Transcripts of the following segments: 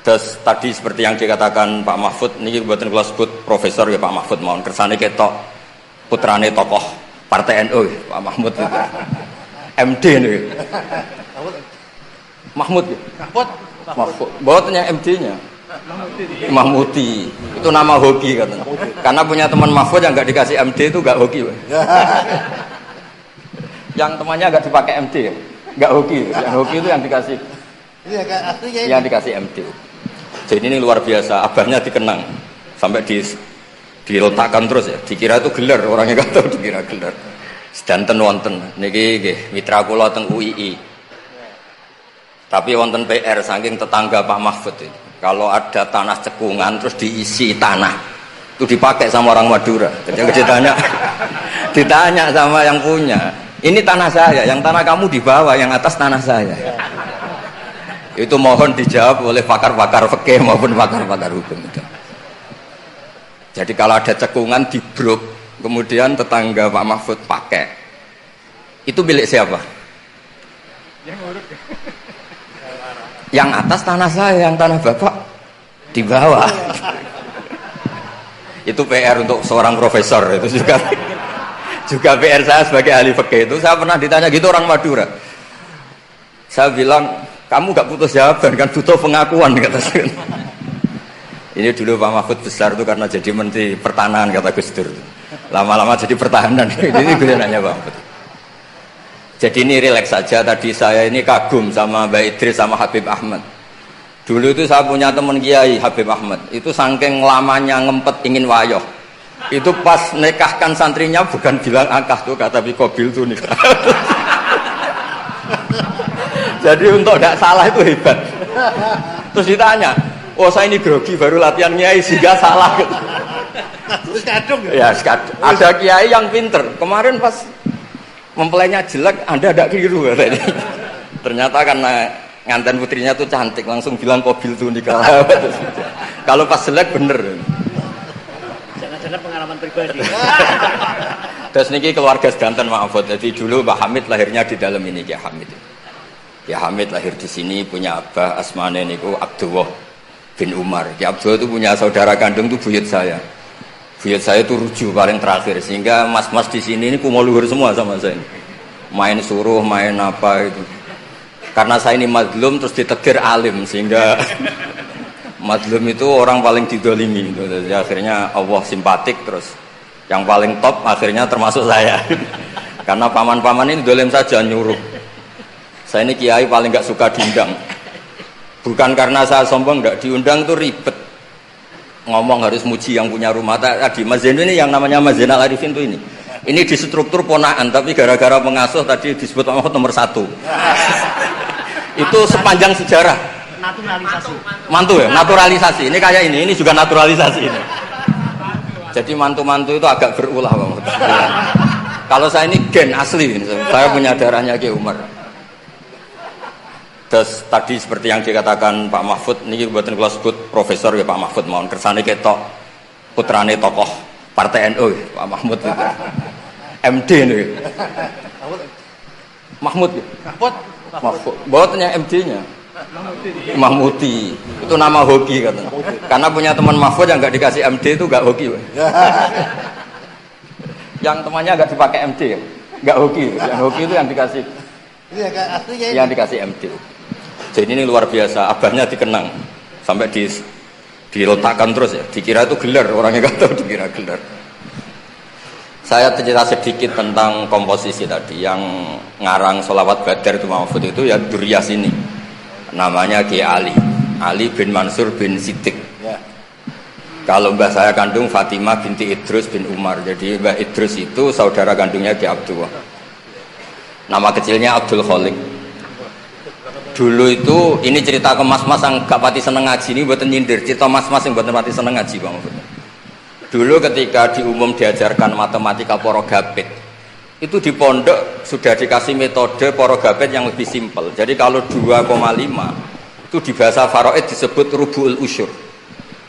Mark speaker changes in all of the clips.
Speaker 1: Terus tadi seperti yang dikatakan Pak Mahfud, ini buatan kula sebut profesor ya Pak Mahfud, mohon kersane ketok putrane tokoh Partai NU Pak Mahmud itu. MD nih. Mahmud ya? Mahfud. Bawakan yang MD-nya. Mahmudi. Itu nama hoki katanya. Karena punya teman Mahfud yang nggak dikasih MD itu nggak hoki. Yang temannya nggak dipakai MD ya? Nggak hoki. Yang hoki itu yang dikasih. Yang dikasih MD. Jadi ini luar biasa. Abahnya dikenang sampai diletakkan terus ya. Dikira itu gelar, orangnya nggak tahu dikira gelar. Sedanten wonten. Niki mitra kula teng UII. Tapi wonten PR saking tetangga Pak Mahfud itu. Kalau ada tanah cekungan terus diisi tanah itu dipakai sama orang Madura. Ketika ditanya sama yang punya, ini tanah saya, yang tanah kamu di bawah, yang atas tanah saya. Itu mohon dijawab oleh pakar-pakar fikih maupun pakar-pakar hukum itu. Jadi kalau ada cekungan dibruk, kemudian tetangga Pak Mahfud pakai, itu milik siapa? Yang atas tanah saya, yang tanah bapak di bawah. Itu PR untuk seorang profesor, itu juga PR saya sebagai ahli fikih. Itu saya pernah ditanya gitu orang Madura. Saya bilang, kamu gak putus jawaban kan, butuh pengakuan kata saya. Ini dulu Pak Mahfud besar itu karena jadi Menteri Pertahanan kata Gus Dur. Lama-lama jadi pertahanan. Ini gue nanya Pak Mahfud. Jadi ini rileks saja. Tadi saya ini kagum sama Mbak Idris sama Habib Ahmad. Dulu itu saya punya teman kiai Habib Ahmad. Itu saking lamanya ngempet ingin wayoh. Itu pas nikahkan santrinya bukan bilang akah tuh kata Bikobil tuh nikah. Jadi untuk tidak salah itu hebat. Terus ditanya, oh saya ini grogi baru latihan kiai sehingga salah.
Speaker 2: Terus kadung
Speaker 1: ya? Ya ada kiai yang pinter. Kemarin pas mempelainya jelek, Anda tidak keliru katanya. Ternyata karena nganten putrinya tuh cantik, langsung bilang Kobil tuh nikah. Kalau pas jelek bener.
Speaker 2: Jangan-jangan pengalaman pribadi.
Speaker 1: Terus niki keluarga sedanten Mahfud. Jadi dulu Pak Hamid lahirnya di dalam ini Ki Hamid. Ki Hamid lahir di sini, punya abah asmane niku Abdullah bin Umar. Ki Abdullah itu punya saudara kandung tuh buyut saya. Buyut saya itu rujuk paling terakhir, sehingga mas-mas di sini ini kumo luhur semua sama saya. Main suruh, main apa itu. Karena saya ini madlum terus ditegur alim, sehingga madlum itu orang paling didolimi. Jadi akhirnya Allah simpatik terus. Yang paling top akhirnya termasuk saya. Karena paman-paman ini dolim saja nyuruh. Saya ini kiai paling gak suka diundang. Bukan karena saya sombong, gak diundang tuh ribet. Ngomong harus muji yang punya rumah. Tadi Mas Zainul ini yang namanya Mas Zainal Arifin tuh ini di struktur ponaan, tapi gara-gara pengasuh tadi disebut nomor 1. Itu sepanjang sejarah
Speaker 2: Naturalisasi.
Speaker 1: mantu ya, naturalisasi. Ini kayak ini juga naturalisasi ini. Jadi mantu-mantu itu agak berulah Bang. Kalau saya ini gen asli, saya punya darahnya Ki Umar. Terus tadi seperti yang dikatakan Pak Mahfud, ini buatan kula sebut profesor ya Pak Mahfud, mohon kersane ketok putrane tokoh Partai NU Pak Mahmud itu. MD nih. Mahmud ya? Mahfud. Bawakan yang MD-nya. Mahmudi. Itu nama hoki katanya. Karena punya teman Mahfud yang nggak dikasih MD itu nggak hoki. Yang temannya nggak dipakai MD ya? Nggak hoki. Yang hoki itu yang dikasih. Yang dikasih MD. Jadi ini luar biasa. Abahnya dikenang sampai diletakkan terus ya. Dikira itu gelar, orangnya nggak tahu dikira gelar. Saya cerita sedikit tentang komposisi tadi. Yang ngarang sholawat Badar itu Mahfud itu ya Duriyas ini. Namanya Ki Ali bin Mansur bin Siddiq ya. Kalau mbah saya kandung Fatimah binti Idrus bin Umar. Jadi mbah Idrus itu saudara kandungnya Ki Abdullah. Nama kecilnya Abdul Khalik. Dulu itu ini cerita ke mas-mas yang gak pati seneng ngaji, ini buatan nyindir. Cerita mas-mas yang buatan pati seneng ngaji Bang. Dulu ketika di umum diajarkan matematika porogapit, itu di pondok sudah dikasih metode porogapit yang lebih simpel. Jadi kalau 2,5 itu di bahasa Faraid disebut rubu'ul usyur.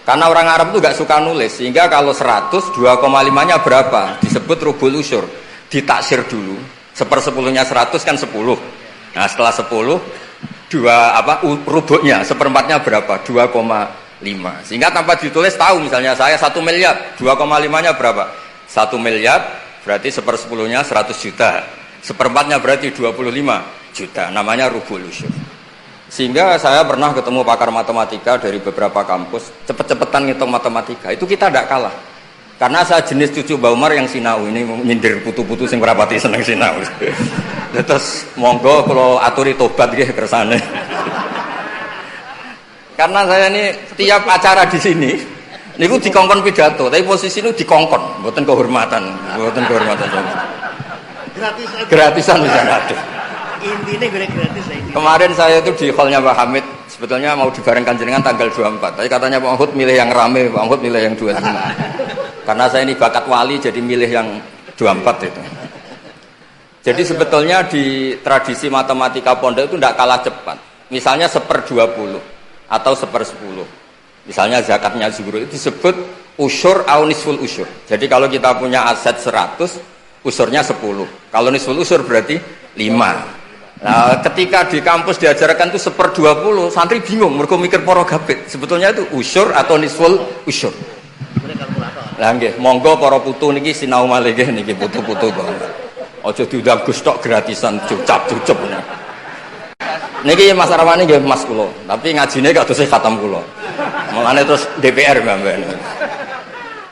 Speaker 1: Karena orang Arab itu gak suka nulis, sehingga kalau 100 2,5 nya berapa? Disebut rubu'ul usyur. Ditaksir dulu. 1/10 100 kan 10. Nah setelah 10 rubuknya, seperempatnya berapa? 2,5. Sehingga tanpa ditulis tahu, misalnya saya 1 miliar, 2,5-nya berapa? 1 miliar berarti 1/10-nya 100 juta. Seperempatnya berarti 25 juta. Namanya rubul usyur. Sehingga saya pernah ketemu pakar matematika dari beberapa kampus, cepet-cepetan ngitung matematika. Itu kita tidak kalah. Karena saya jenis cucu Mbak Umar yang sinau, ini nyindir putu-putu sing rapati seneng sinau. Terus monggo kalau aturi tobat nggih kersane. Karena saya ini tiap acara di sini niku dikongkon pidato, tapi posisi itu dikongkon, mboten kehormatan. Gratisan bisa ada.
Speaker 2: Intinya gue gratis lah ini.
Speaker 1: Kemarin saya itu di hallnya Pak Hamid, sebetulnya mau dibarengkan jenengan tanggal 24, tapi katanya Pak Mahfud milih yang rame, Pak Mahfud milih yang 25. Karena saya ini bakat wali, jadi milih yang 24 itu. Jadi sebetulnya di tradisi matematika pondok itu tidak kalah cepat. Misalnya 1/20 atau 1/10. Misalnya zakatnya zuhur itu disebut usyur au nisful usyur. Jadi kalau kita punya aset 100, usurnya 10. Kalau nisful usyur berarti 5. Nah, ketika di kampus diajarkan itu 1/20, santri bingung, mereka mikir poro gabit. Sebetulnya itu usyur atau nisful usyur. Lah nggih, monggo para putu niki sinau malih niki putu-putu kok. Aja diundang Gus tok gratisan cucap-cucup. Niki Mas Arwani nggih Mas kula, tapi ngajine kados khatam kula. Mulane terus DPR Mbak.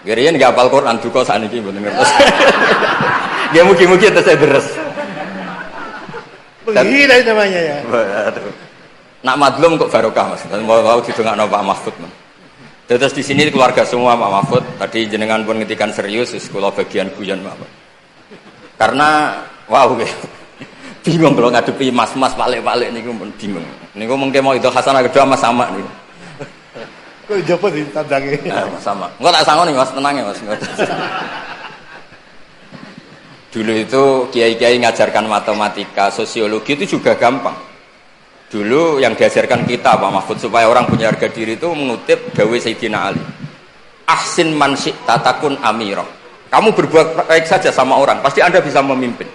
Speaker 1: Nggih riyen nggih hafal Quran duka sakniki mboten ngertos. Nggih mugi-mugi terus deres.
Speaker 2: Penggila namanya ya.
Speaker 1: Nak madlum kok barokah Mas. Mau didongakno Pak Mahfud. Terus di sini keluarga semua Pak Mahfud. Tadi jenengan pun ngetikan serius, kula bagian guyon Pak. Karena wow bingung kalau ngadepi mas-mas palik-palik niku bingung. Niku mungkin mau itu hasanah kedua Mas sama niku.
Speaker 2: Kok jopo ditandangi.
Speaker 1: Mas sama. Engko tak sangoni Mas, tenang ya Mas. Dulu itu kiai-kiai ngajarkan matematika, sosiologi itu juga gampang. Dulu yang diajarkan kita Pak Mahfud supaya orang punya harga diri itu mengutip dawuh Sayyidina Ali. Ahsin man syi'ta takun amira. Kamu berbuat baik saja sama orang, pasti Anda bisa memimpin.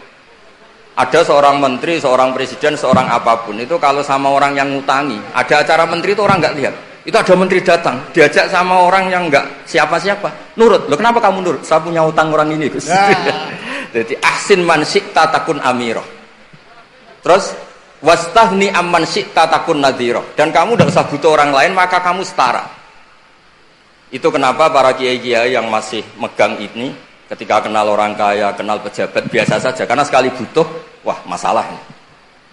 Speaker 1: Ada seorang menteri, seorang presiden, seorang apapun itu kalau sama orang yang ngutangi, ada acara menteri itu orang nggak lihat. Itu ada menteri datang, diajak sama orang yang nggak siapa-siapa, nurut. Loh kenapa kamu nurut? Saya punya utang orang ini, Gus. Jadi ahsin man syi'ta takun amira. Terus wastahni amman syi'ta takun nadhira. Dan kamu tidak usah butuh orang lain, maka kamu setara. Itu kenapa para kiai-kiai yang masih megang ini ketika kenal orang kaya, kenal pejabat biasa saja, karena sekali butuh, wah masalah ini.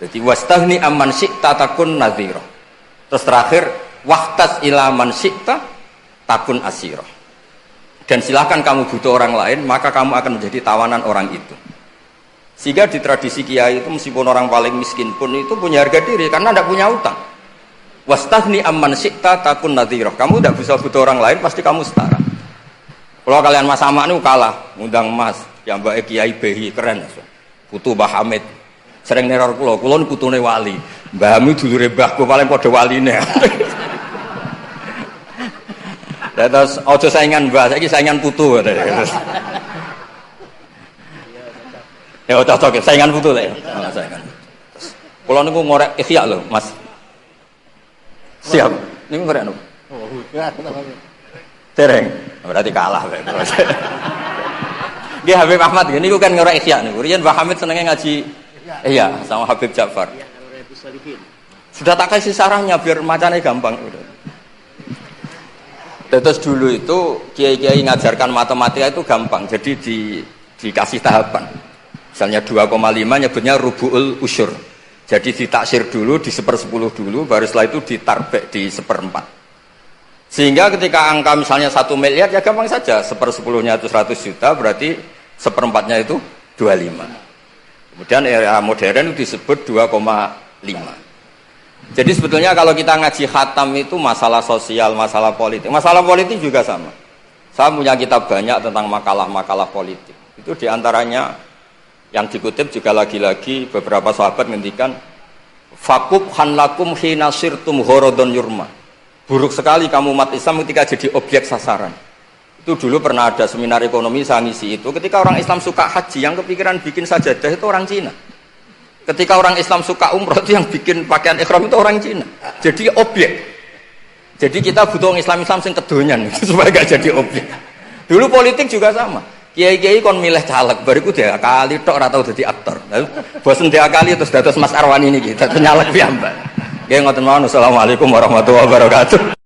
Speaker 1: Jadi wastahni amman syi'ta takun nadhira. Terus terakhir wahtas ila man syi'ta takun asira. Dan silahkan kamu butuh orang lain, maka kamu akan menjadi tawanan orang itu. Sehingga di tradisi kiai itu meskipun orang paling miskin pun itu punya harga diri karena tidak punya utang. Wastahni amman syi'ta takun nadhira. Kamu tidak bisa butuh orang lain, pasti kamu setara. Kalau kalian Mas Sama ini kalah, ngundang Mas, yang Mbak Kiai Behi keren, putu Mbah Hamid. Sering neror kula ini putune wali. Mbah Hamid dulure mbahku paling padha waline. Terus aja saingan Mbah, saiki saingan putu. Ya cocok, saingan putu lho. Saingan. Kula niku ngorek ikhya lho, Mas. Siap. Niku ngorek niku. Oh, dereng. Berarti kalah terus. Nggih Habib Ahmad niku kan ngorek ikhya niku. Riyen Mbah Hamid senenge ngaji iya sama Habib Ja'far. Sudah tak kasih sarahnya biar macane gampang. Terus dulu itu kiai-kiai ngajarkan matematika itu gampang. Jadi dikasih tahapan. Misalnya 2,5 nyebutnya rubu'ul usyur. Jadi ditaksir dulu, di 1/10 dulu, baru setelah itu ditarbek di 1/4. Sehingga ketika angka misalnya 1 miliar, ya gampang saja. 1/10-nya itu 100 juta, berarti 1/4-nya itu 25. Kemudian era modern itu disebut 2,5. Jadi sebetulnya kalau kita ngaji khatam itu masalah sosial, masalah politik. Masalah politik juga sama. Saya punya kitab banyak tentang makalah-makalah politik. Itu diantaranya yang dikutip juga lagi-lagi beberapa sahabat ngendikan fakub hanlakum hina sirtum horodon yurma. Buruk sekali kamu umat Islam ketika jadi objek sasaran. Itu dulu pernah ada seminar ekonomi saya ngisi itu ketika orang Islam suka haji yang kepikiran bikin sajadah itu orang Cina. Ketika orang Islam suka umroh itu yang bikin pakaian ihram itu orang Cina. Jadi objek. Jadi kita butuh orang Islam sing kedonyan supaya gak jadi objek. Dulu politik juga sama. Kiai-kiai kon milih caleg, bariku dia kali tok ora tau dadi aktor. Bosen dia kali terus dados Mas Arwani niki, dadi nyalek piyambak. Nggih ngoten mawon. Assalamualaikum warahmatullahi wabarakatuh.